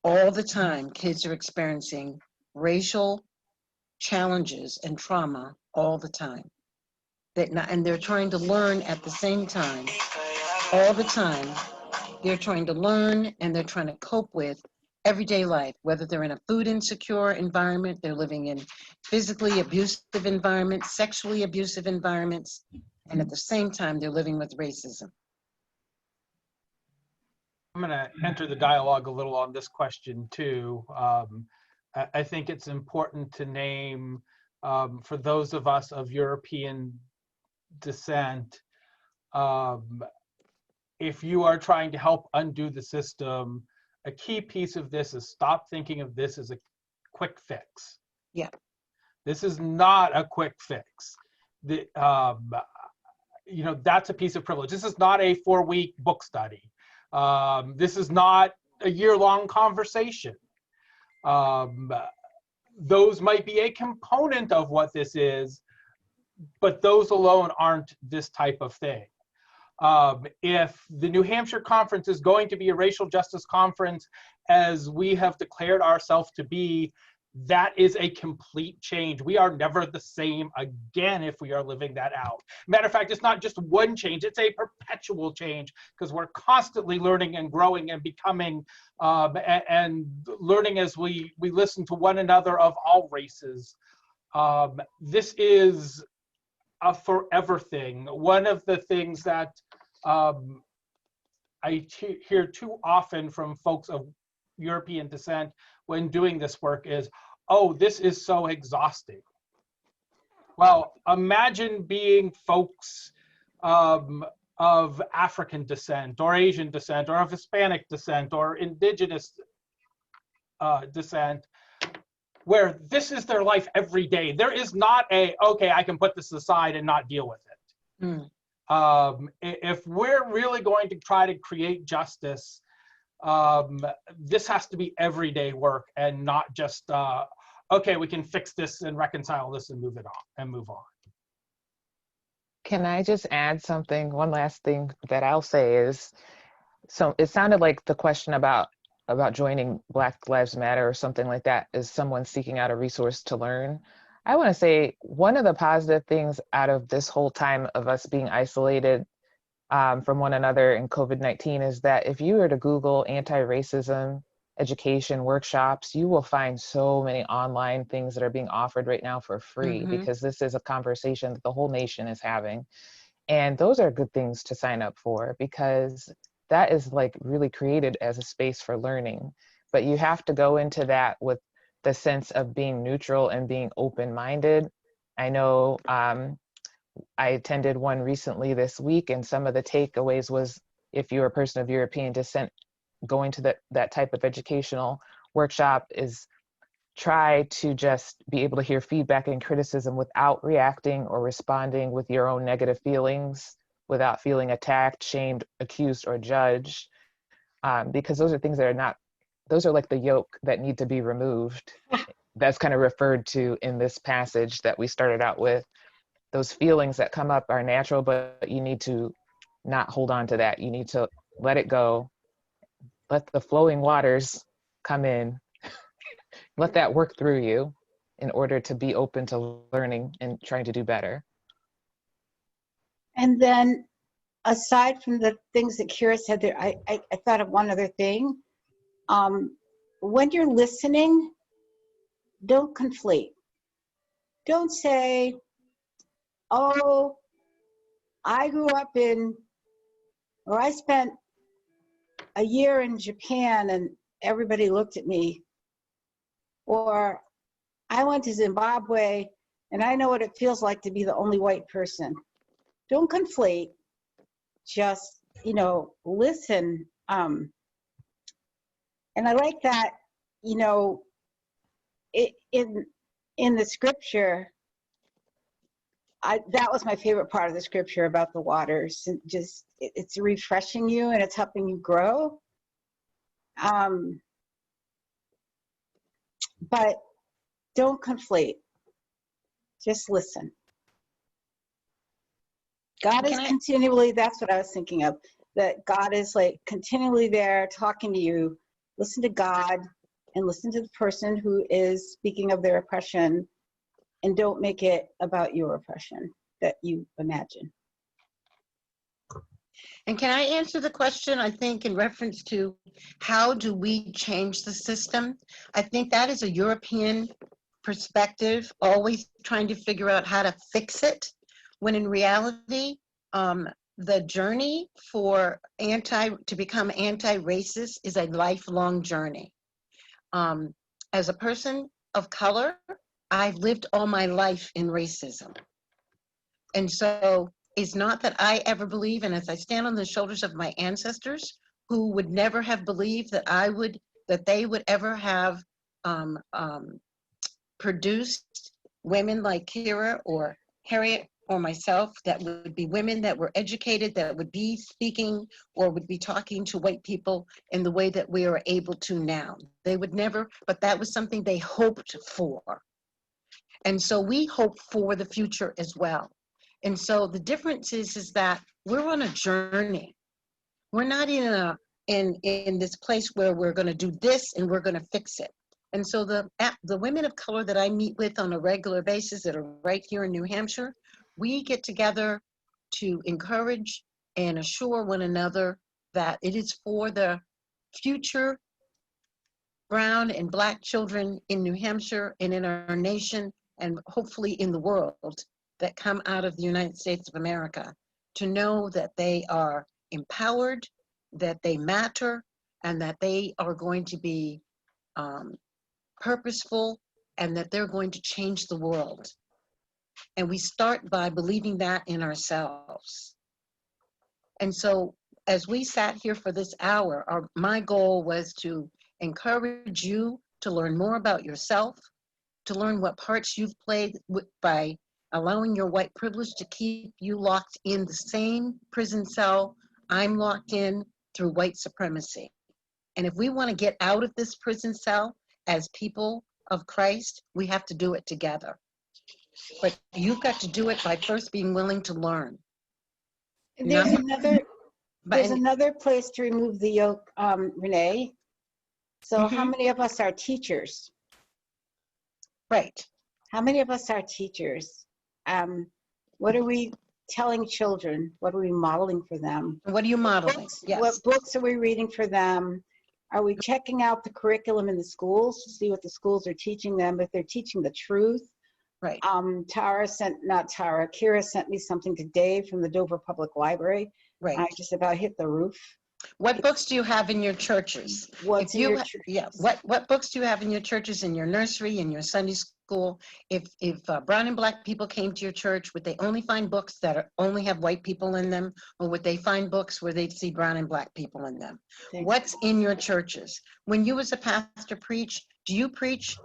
All the time, kids are experiencing racial challenges and trauma all the time. And they're trying to learn at the same time, all the time. They're trying to learn and they're trying to cope with everyday life, whether they're in a food insecure environment, they're living in physically abusive environments, sexually abusive environments, and at the same time, they're living with racism. I'm going to enter the dialogue a little on this question too. I think it's important to name, for those of us of European descent, if you are trying to help undo the system, a key piece of this is stop thinking of this as a quick fix. Yeah. This is not a quick fix. You know, that's a piece of privilege. This is not a 4-week book study. This is not a year-long conversation. Those might be a component of what this is, but those alone aren't this type of thing. If the New Hampshire conference is going to be a racial justice conference, as we have declared ourselves to be, that is a complete change. We are never the same again if we are living that out. Matter of fact, it's not just one change, it's a perpetual change, because we're constantly learning and growing and becoming and learning as we listen to one another of all races. This is a forever thing. One of the things that I hear too often from folks of European descent when doing this work is, oh, this is so exhausting. Well, imagine being folks of African descent or Asian descent or of Hispanic descent or indigenous descent, where this is their life every day. There is not a, okay, I can put this aside and not deal with it. If we're really going to try to create justice, this has to be everyday work and not just, okay, we can fix this and reconcile this and move it on and move on. Can I just add something? One last thing that I'll say is, so it sounded like the question about joining Black Lives Matter or something like that is someone seeking out a resource to learn. I want to say one of the positive things out of this whole time of us being isolated from one another in COVID-19 is that if you were to Google anti-racism education workshops, you will find so many online things that are being offered right now for free, because this is a conversation that the whole nation is having. And those are good things to sign up for, because that is like really created as a space for learning. But you have to go into that with the sense of being neutral and being open-minded. I know I attended one recently this week, and some of the takeaways was, if you're a person of European descent, going to that type of educational workshop is try to just be able to hear feedback and criticism without reacting or responding with your own negative feelings, without feeling attacked, shamed, accused, or judged, because those are things that are not, those are like the yoke that need to be removed. That's kind of referred to in this passage that we started out with. Those feelings that come up are natural, but you need to not hold on to that. You need to let it go. Let the flowing waters come in. Let that work through you in order to be open to learning and trying to do better. And then aside from the things that Kira said there, I thought of one other thing. When you're listening, don't conflate. Don't say, oh, I grew up in, or I spent a year in Japan and everybody looked at me. Or I went to Zimbabwe and I know what it feels like to be the only white person. Don't conflate, just, listen. And I like that, in the scripture, that was my favorite part of the scripture about the waters. And just, it's refreshing you and it's helping you grow. But don't conflate. Just listen. God is continually, that's what I was thinking of, that God is like continually there talking to you. Listen to God and listen to the person who is speaking of their oppression. and don't make it about your oppression that you imagine. And can I answer the question, I think, in reference to how do we change the system? I think that is a European perspective, always trying to figure out how to fix it, when in reality, the journey for to become anti-racist is a lifelong journey. As a person of color, I've lived all my life in racism. And so it's not that I ever believe, and as I stand on the shoulders of my ancestors who would never have believed that they would ever have produced women like Kira or Harriet or myself, that would be women that were educated, that would be speaking or would be talking to white people in the way that we are able to now. They would never, but that was something they hoped for. And so we hope for the future as well. And so the difference is that we're on a journey. We're not in this place where we're going to do this and we're going to fix it. And so the women of color that I meet with on a regular basis that are right here in New Hampshire, we get together to encourage and assure one another that it is for the future brown and black children in New Hampshire and in our nation and hopefully in the world that come out of the United States of America to know that they are empowered, that they matter, and that they are going to be purposeful, and that they're going to change the world. And we start by believing that in ourselves. And so as we sat here for this hour, my goal was to encourage you to learn more about yourself, to learn what parts you've played by allowing your white privilege to keep you locked in the same prison cell I'm locked in through white supremacy. And if we want to get out of this prison cell as people of Christ, we have to do it together. But you've got to do it by first being willing to learn. There's another place to remove the yoke, Renee. So how many of us are teachers? Right. How many of us are teachers? What are we telling children? What are we modeling for them? What are you modeling? Yes. What books are we reading for them? Are we checking out the curriculum in the schools to see what the schools are teaching them, if they're teaching the truth? Right. Kira sent me something today from the Dover Public Library. Right. I just about hit the roof. What books do you have in your churches? What's in your churches? Yeah. What books do you have in your churches, in your nursery, in your Sunday school? If brown and black people came to your church, would they only find books that only have white people in them, or would they find books where they'd see brown and black people in them? What's in your churches? When you as a pastor preach, do you preach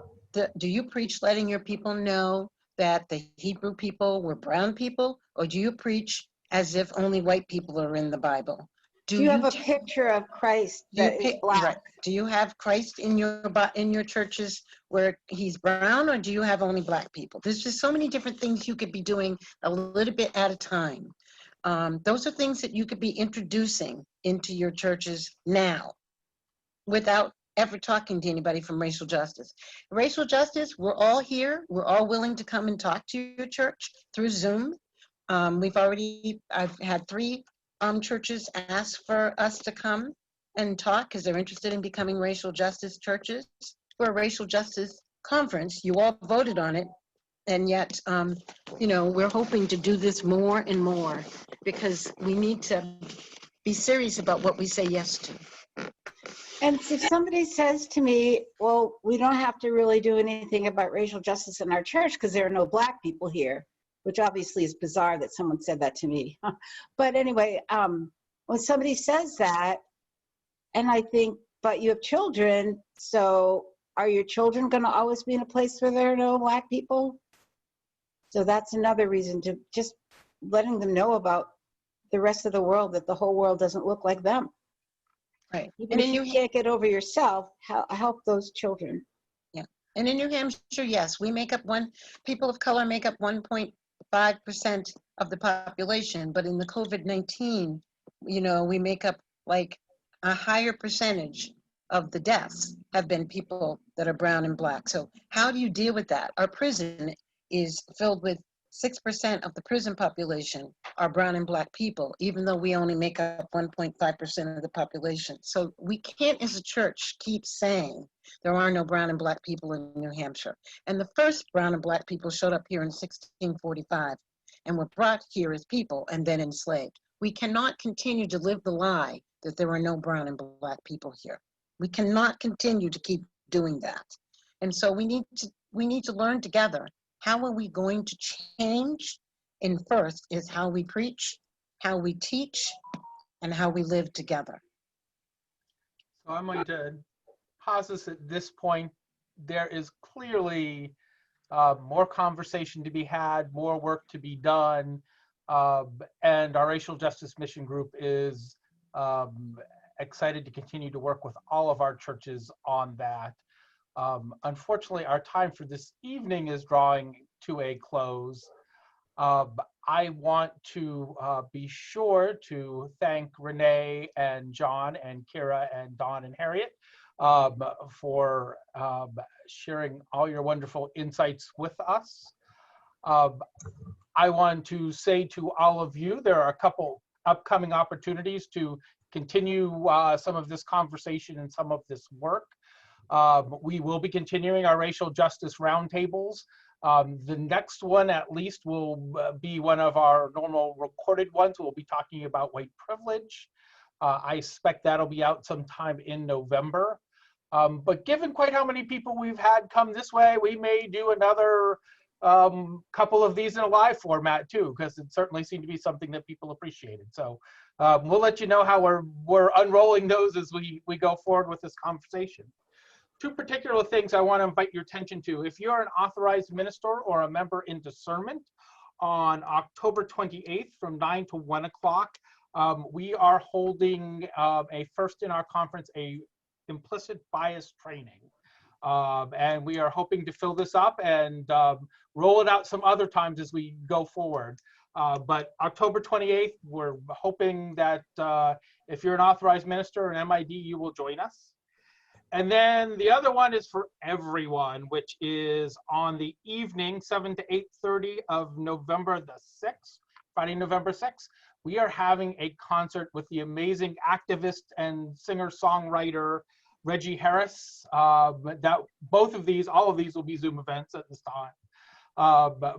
letting your people know that the Hebrew people were brown people, or do you preach as if only white people are in the Bible? Do you have a picture of Christ that is black? Right. Do you have Christ in your churches where he's brown, or do you have only black people? There's just so many different things you could be doing a little bit at a time. Those are things that you could be introducing into your churches now without ever talking to anybody from racial justice. Racial justice, we're all here. We're all willing to come and talk to your church through Zoom. I've had 3 churches ask for us to come and talk because they're interested in becoming racial justice churches. We're a racial justice conference. You all voted on it. And yet, we're hoping to do this more and more because we need to be serious about what we say yes to. And if somebody says to me, well, we don't have to really do anything about racial justice in our church because there are no black people here, which obviously is bizarre that someone said that to me. But anyway, when somebody says that, and I think, but you have children, so are your children going to always be in a place where there are no black people? So that's another reason to just letting them know about the rest of the world, that the whole world doesn't look like them. Right. Even if you can't get over yourself, help those children. Yeah. And in New Hampshire, yes, people of color make up 1.5% of the population, but in the COVID-19, we make up like a higher percentage of the deaths have been people that are brown and black. So how do you deal with that? Our prison is filled with 6% of the prison population are brown and black people, even though we only make up 1.5% of the population. So we can't, as a church, keep saying there are no brown and black people in New Hampshire. And the first brown and black people showed up here in 1645 and were brought here as people and then enslaved. We cannot continue to live the lie that there are no brown and black people here. We cannot continue to keep doing that. And so we need to learn together. How are we going to change? And first is how we preach, how we teach, and how we live together. So I'm going to pause this at this point. There is clearly more conversation to be had, more work to be done, and our Racial Justice Mission Group is excited to continue to work with all of our churches on that. Unfortunately, our time for this evening is drawing to a close. I want to be sure to thank Renee and John and Kira and Dawn and Harriet for sharing all your wonderful insights with us. I want to say to all of you, there are a couple upcoming opportunities to continue some of this conversation and some of this work. We will be continuing our racial justice roundtables. The next one at least will be one of our normal recorded ones. We'll be talking about white privilege. I expect that'll be out sometime in November. But given quite how many people we've had come this way, we may do another couple of these in a live format too, because it certainly seemed to be something that people appreciated. So we'll let you know how we're unrolling those as we go forward with this conversation. Two particular things I want to invite your attention to. If you're an authorized minister or a member in discernment, on October 28th from 9 to 1 o'clock, we are holding a first in our conference, a implicit bias training. And we are hoping to fill this up and roll it out some other times as we go forward. But October 28th, we're hoping that if you're an authorized minister or an MID, you will join us. And then the other one is for everyone, which is on the evening, 7 to 8:30 of November the 6th, Friday, November 6th. We are having a concert with the amazing activist and singer-songwriter, Reggie Harris. All of these will be Zoom events at this time.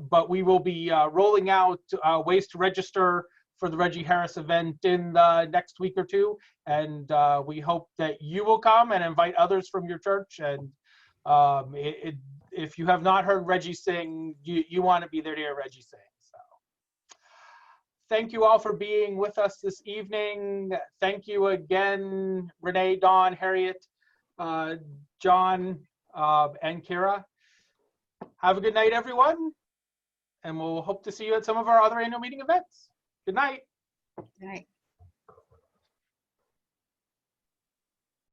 But we will be rolling out ways to register for the Reggie Harris event in the next week or two. And we hope that you will come and invite others from your church. And if you have not heard Reggie sing, you want to be there to hear Reggie sing. So thank you all for being with us this evening. Thank you again, Renee, Dawn, Harriet, John, and Kira. Have a good night, everyone. And we'll hope to see you at some of our other annual meeting events. Good night. Good night.